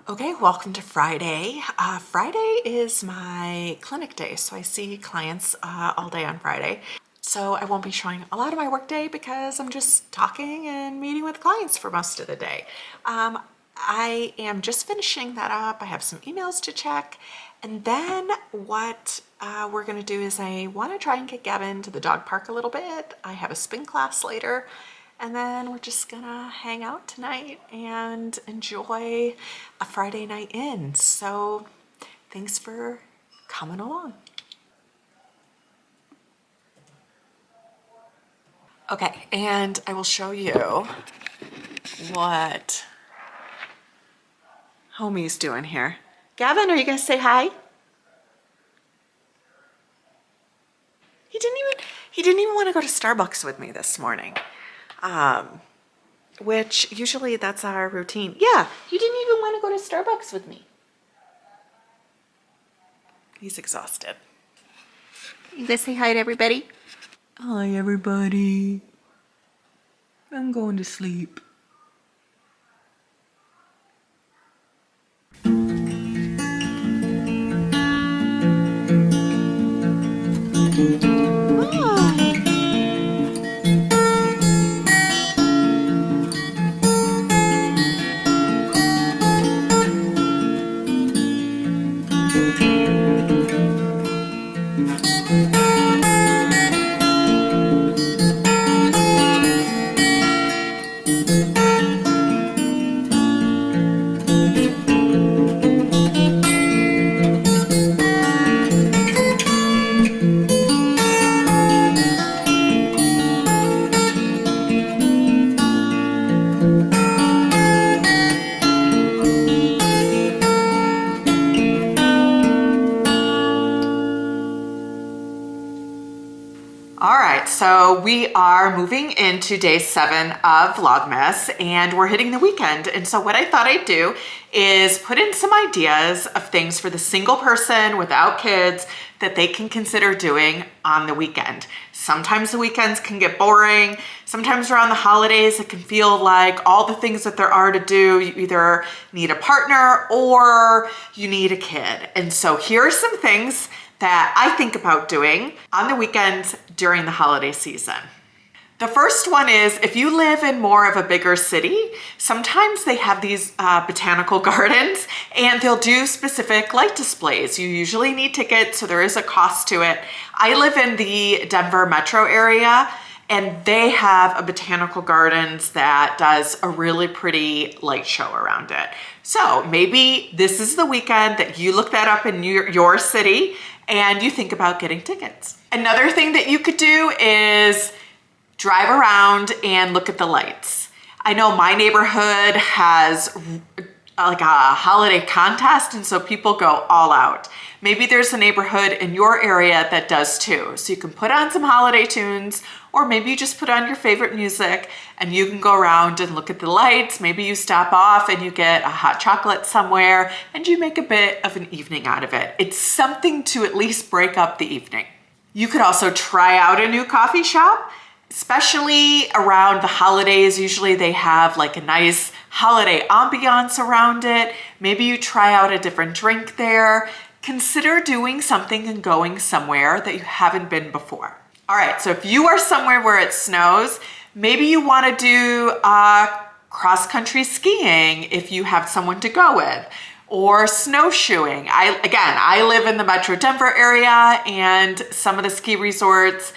Okay, welcome to Friday. Friday is my clinic day, so I see clients all day on Friday. So I won't be showing a lot of my work day because I'm just talking and meeting with clients for most of the day. I am just finishing that up. I have some emails to check. And then what we're gonna do is I wanna try and get Gavin to the dog park a little bit. I have a spin class later. And then we're just gonna hang out tonight and enjoy a Friday night in. So thanks for coming along. Okay, and I will show you what homie's doing here. Gavin, are you gonna say hi? He didn't even want to go to Starbucks with me this morning. Which usually that's our routine. Yeah, you didn't even want to go to Starbucks with me. He's exhausted. You gonna say hi to everybody? Hi, everybody. I'm going to sleep. All right, so we are moving into day 7 of Vlogmas and we're hitting the weekend. And so what I thought I'd do is put in some ideas of things for the single person without kids that they can consider doing on the weekend. Sometimes the weekends can get boring. Sometimes around the holidays, it can feel like all the things that there are to do, you either need a partner or you need a kid. And so here are some things that I think about doing on the weekends during the holiday season. The first one is if you live in more of a bigger city, sometimes they have these botanical gardens and they'll do specific light displays. You usually need tickets, so there is a cost to it. I live in the Denver metro area and they have a botanical gardens that does a really pretty light show around it. So maybe this is the weekend that you look that up in your city and you think about getting tickets. Another thing that you could do is drive around and look at the lights. I know my neighborhood has like a holiday contest, and so people go all out. Maybe there's a neighborhood in your area that does too. So you can put on some holiday tunes, or maybe you just put on your favorite music and you can go around and look at the lights. Maybe you stop off and you get a hot chocolate somewhere and you make a bit of an evening out of it. It's something to at least break up the evening. You could also try out a new coffee shop, especially around the holidays. Usually they have like a nice holiday ambiance around it. Maybe you try out a different drink there. Consider doing something and going somewhere that you haven't been before. All right, so if you are somewhere where it snows, maybe you want to do cross-country skiing if you have someone to go with, or snowshoeing. I live in the Metro Denver area and some of the ski resorts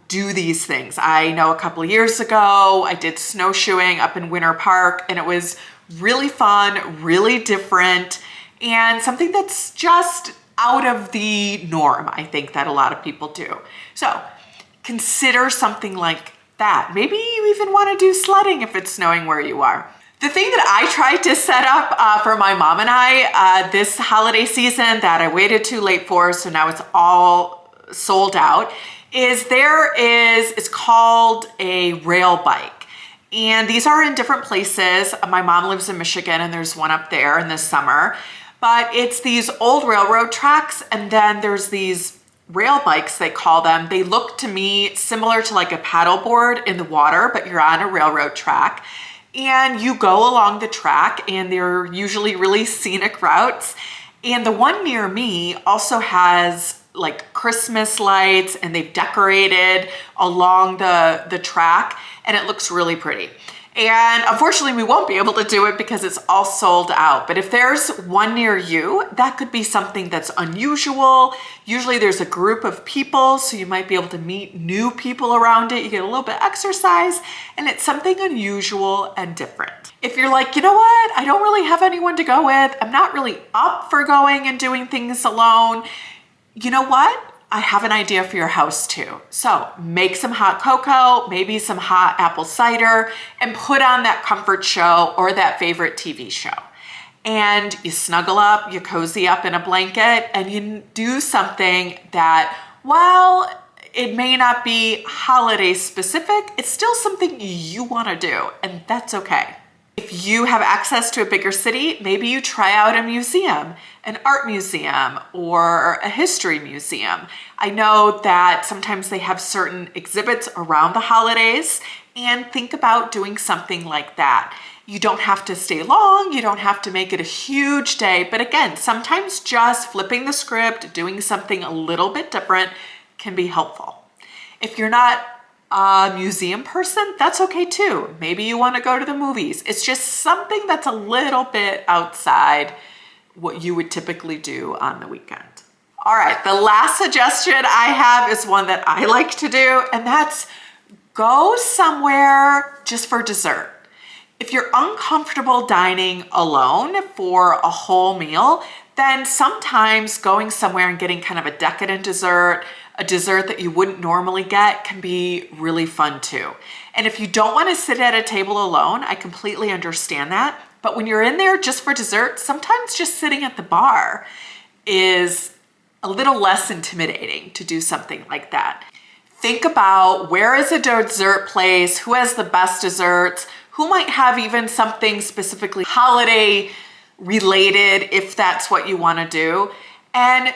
do these things. I know a couple of years ago, I did snowshoeing up in Winter Park and it was really fun, really different, and something that's just out of the norm, I think, that a lot of people do. So consider something like that. Maybe you even want to do sledding if it's snowing where you are. The thing that I tried to set up for my mom and I this holiday season that I waited too late for, so now it's all sold out, it's called a rail bike. And these are in different places. My mom lives in Michigan and there's one up there in the summer. But it's these old railroad tracks and then there's these rail bikes, they call them. They look to me similar to like a paddleboard in the water, but you're on a railroad track. and you go along the track, and they're usually really scenic routes. And the one near me also has like Christmas lights, and they've decorated along the track, and it looks really pretty. And unfortunately, we won't be able to do it because it's all sold out. But if there's one near you, that could be something that's unusual. Usually there's a group of people, so you might be able to meet new people around it. You get a little bit of exercise, and it's something unusual and different. If you're like, you know what, I don't really have anyone to go with, I'm not really up for going and doing things alone, you know what? I have an idea for your house too. So make some hot cocoa, maybe some hot apple cider, and put on that comfort show or that favorite TV show. And you snuggle up, you cozy up in a blanket, and you do something that, while it may not be holiday specific, it's still something you want to do, and that's okay. If you have access to a bigger city, maybe you try out a museum, an art museum, or a history museum. I know that sometimes they have certain exhibits around the holidays, and think about doing something like that. You don't have to stay long, you don't have to make it a huge day, but again, sometimes just flipping the script, doing something a little bit different can be helpful. If you're not a museum person, that's okay too. Maybe you want to go to the movies. It's just something that's a little bit outside what you would typically do on the weekend. All right, the last suggestion I have is one that I like to do, and that's go somewhere just for dessert. If you're uncomfortable dining alone for a whole meal, then sometimes going somewhere and getting kind of a decadent dessert, a dessert that you wouldn't normally get, can be really fun too. And if you don't want to sit at a table alone, I completely understand that. But when you're in there just for dessert, sometimes just sitting at the bar is a little less intimidating to do something like that. Think about, where is a dessert place? Who has the best desserts? Who might have even something specifically holiday related, if that's what you want to do. And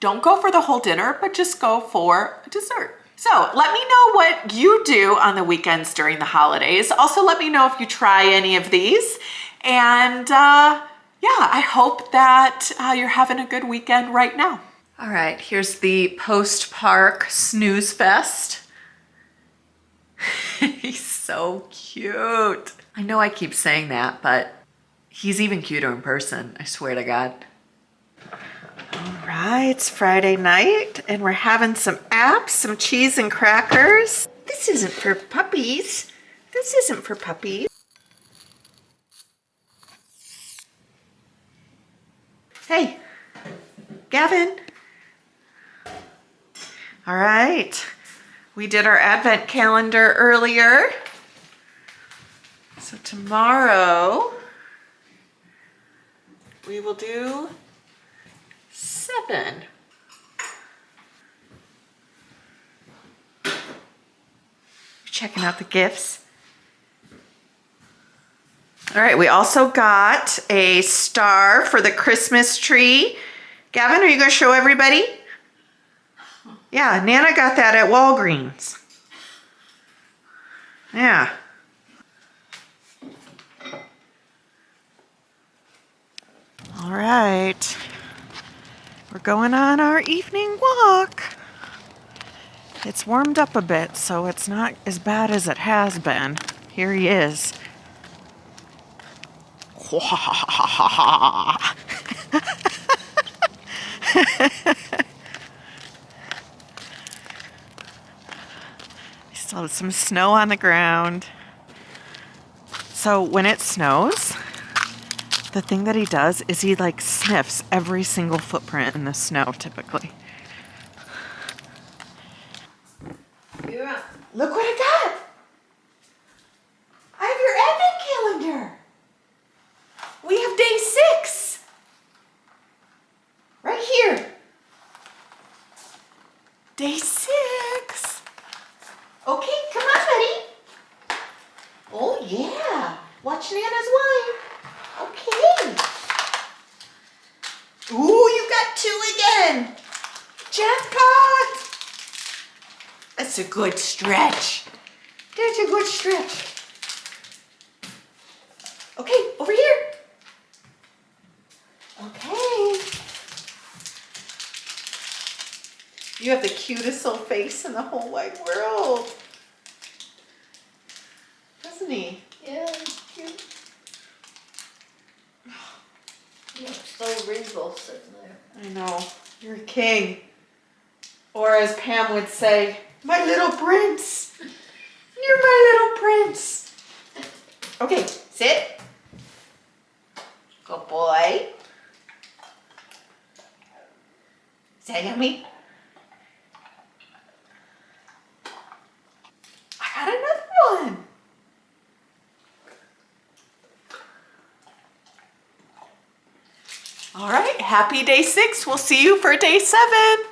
don't go for the whole dinner, but just go for a dessert. So let me know what you do on the weekends during the holidays. Also, let me know if you try any of these. And yeah, I hope that you're having a good weekend right now. All right, here's the post-park snooze fest. He's so cute. I know I keep saying that, but he's even cuter in person, I swear to God. All right, it's Friday night, and we're having some apps, some cheese and crackers. This isn't for puppies. This isn't for puppies. Hey, Gavin. All right, we did our advent calendar earlier. So tomorrow we will do 7. Checking out the gifts. All right, we also got a star for the Christmas tree. Gavin, are you going to show everybody? Yeah, Nana got that at Walgreens. Yeah. All right. We're going on our evening walk. It's warmed up a bit, so it's not as bad as it has been. Here he is. Still have some snow on the ground. So when it snows, the thing that he does is he like sniffs every single footprint in the snow typically. Yeah. Look what I got! I have your advent calendar! We have day 6! Right here. Day 6! Okay, come on, buddy. Oh yeah, watch Nana's wine. Okay. Ooh, you got 2 again. Jackpot. That's a good stretch. That's a good stretch. Okay, over here. Okay. You have the cutest little face in the whole wide world. Doesn't he? Yeah, he's cute. He looks so regal sitting there. I know. You're a king. Or as Pam would say, my little prince. You're my little prince. Okay, sit. Good boy. Is that yummy? I got another one. All right, happy day 6. We'll see you for day 7.